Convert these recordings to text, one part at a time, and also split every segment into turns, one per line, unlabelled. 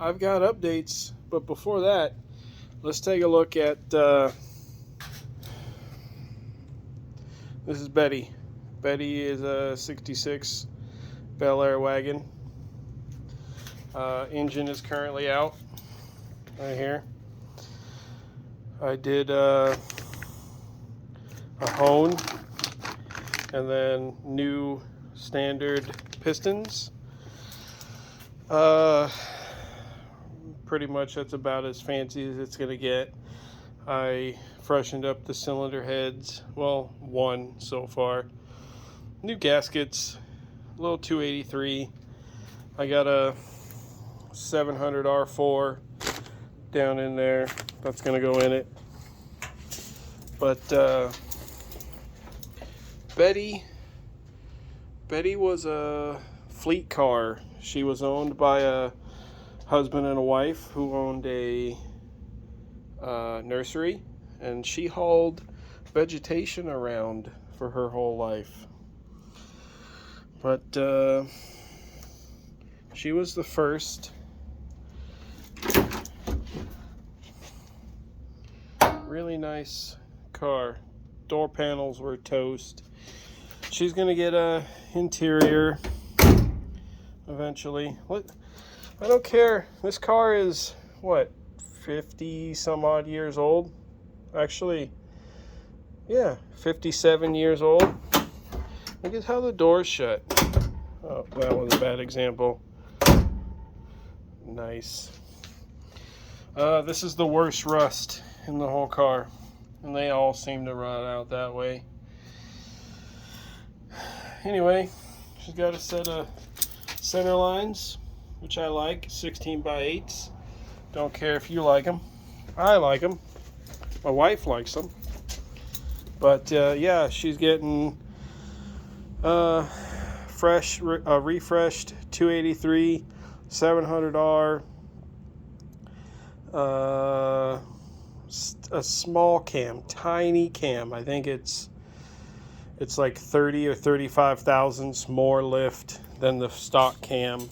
I've got updates, but before that, let's take a look at this is Betty. Betty is a 66 Bel Air wagon. Engine is currently out right here. I did a hone and then new standard pistons. Pretty much that's about as fancy as it's gonna get. I freshened up the cylinder heads, well, one so far. New gaskets, a little 283. I got a 700 R4 down in there. That's gonna go in it. But Betty was a fleet car. She was owned by a husband and a wife who owned a nursery, and she hauled vegetation around for her whole life. But she was the first. Really nice car. Door panels were toast. She's gonna get a interior eventually. I don't care. This car is what, 50 some odd years old? Actually, yeah, 57 years old. Look at how the door's shut. Oh, that was a bad example. Nice. This is the worst rust in the whole car, and they all seem to run out that way. Anyway, she's got a set of center lines, which I like, 16x8s. Don't care if you like them. I like them. My wife likes them. But yeah, she's getting refreshed 283 700R, a small cam, tiny cam. I think it's like 30 or 35 thousandths more lift than the stock cam.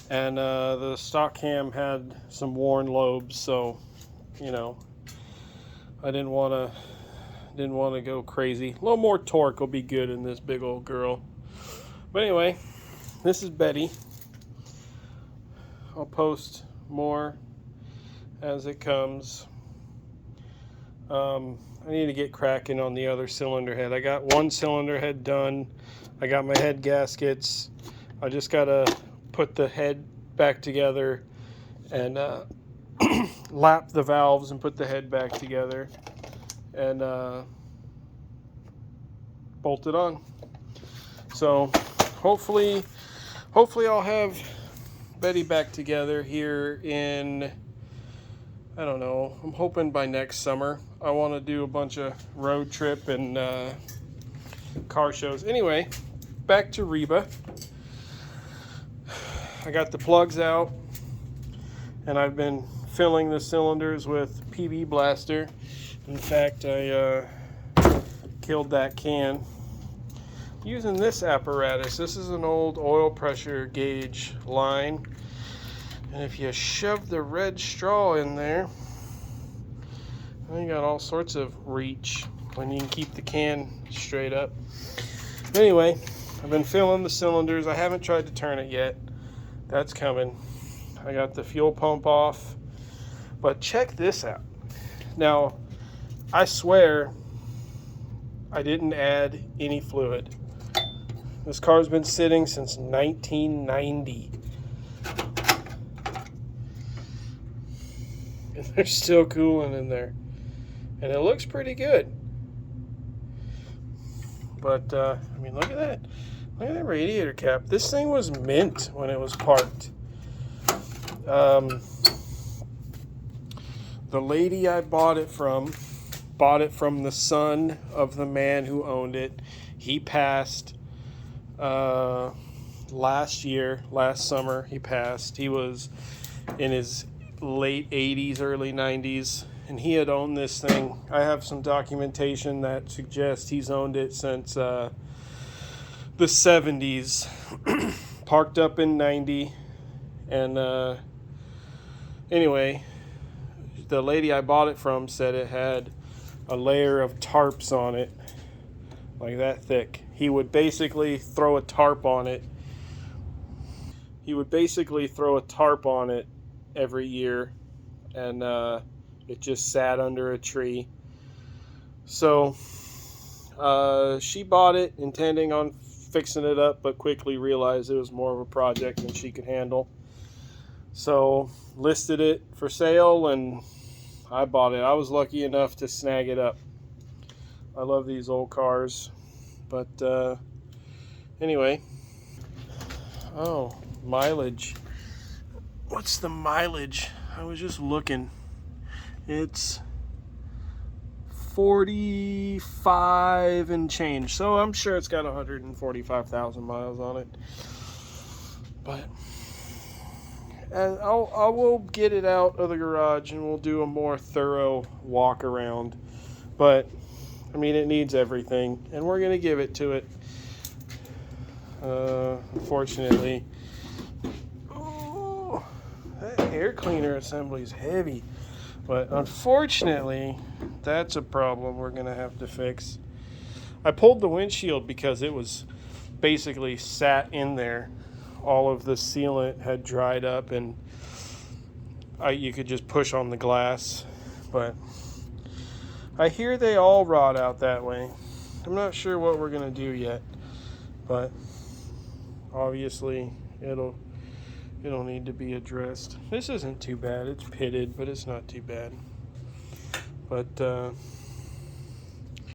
And the stock cam had some worn lobes, so you know, I didn't want to go crazy. A little more torque will be good in this big old girl. But anyway, this is Betty. I'll post more as it comes. I need to get cracking on the other cylinder head. I got one cylinder head done. I got my head gaskets. I just gotta put the head back together and lap the valves and put the head back together and bolt it on. So hopefully I'll have Betty back together here in, I don't know, I'm hoping by next summer. I want to do a bunch of road trip and car shows. Anyway, back to Reba. I got the plugs out, and I've been filling the cylinders with PB Blaster. In fact, I killed that can using this apparatus. This is an old oil pressure gauge line, and if you shove the red straw in there, you got all sorts of reach when you can keep the can straight up. Anyway, I've been filling the cylinders. I haven't tried to turn it yet. That's coming. I got the fuel pump off. But check this out. Now, I swear I didn't add any fluid. This car's been sitting since 1990. And they're still cooling in there. And it looks pretty good. But, I mean, look at that. Look at that radiator cap. This thing was mint when it was parked. The lady I bought it from the son of the man who owned it. He passed last summer. He passed. He was in his late 80s, early 90s, and he had owned this thing. I have some documentation that suggests he's owned it since the 70s. Parked up in 90, and Anyway, the lady I bought it from said it had a layer of tarps on it, like that thick. He would basically throw a tarp on it. Every year, and it just sat under a tree. So she bought it intending on fixing it up, but quickly realized it was more of a project than she could handle. So listed it for sale, and I bought it. I was lucky enough to snag it up. I love these old cars. But anyway. Oh, mileage. What's the mileage? I was just looking. It's 45 and change. So I'm sure it's got 145,000 miles on it. But and I will get it out of the garage and we'll do a more thorough walk around. But I mean, it needs everything, and we're gonna give it to it. Unfortunately, that air cleaner assembly is heavy. But unfortunately, that's a problem we're gonna have to fix. I pulled the windshield because it was basically sat in there. All of the sealant had dried up, and you could just push on the glass. But I hear they all rot out that way. I'm not sure what we're gonna do yet, but obviously it'll need to be addressed. This isn't too bad. It's pitted, but it's not too bad. But